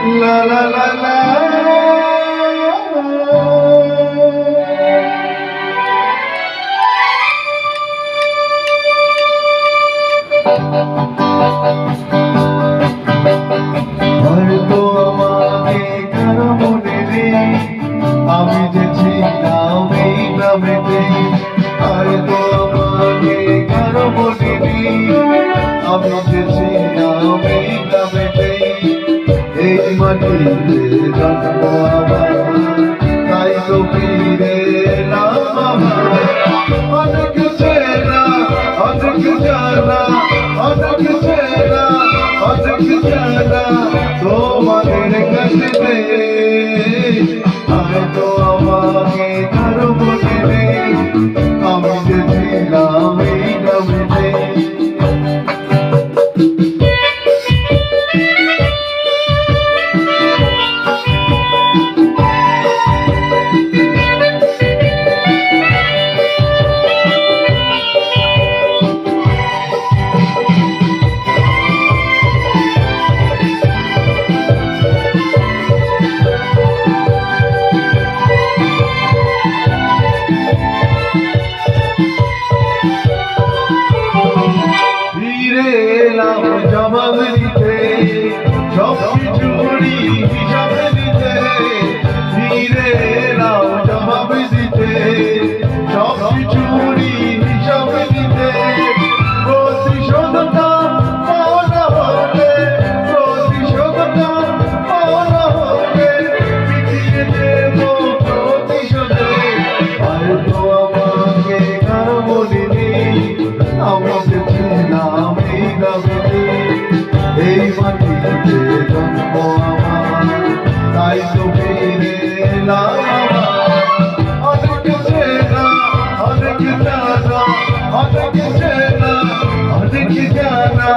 La la la la. হয়তো আমাকে কারো মনে নেই, আমি যে ছিলাম এই গ্রামেতে। হয়তো আমাকে কারো মনে নেই, আমি যে ছিলাম এই গ্রামেতে। এই মাটিতে জন্ম আমার, তাই তো ফিরে এলাম আমার। অনেক চেনা, অনেক জানা, অনেক চেনা, অনেক জানা তোমাদের কাছে। হয়তো আমাকে কারো মনে নেই, আমি যে ছিলাম এই গ্রামেতে। জবাব দিতে সব কিছুরই হিসাব দিতে, ফিরে এলাম জবাব দিতে সব কিছুরই হিসাব দিতে। প্রতিশোধটা পাওনা হলে, প্রতিশোধটা পাওনা হলে পিছিয়ে দেব প্রতিশোধে। হয়তো আমাকে কারো মনে নেই, আমি যে ছিলাম এই গ্রামেতে। এই মাটিতে জন্ম আমার, তাই তো ফিরে এলাম আমার। অনেক চেনা, অনেক জানা, অনেক চেনা, অনেক জানা।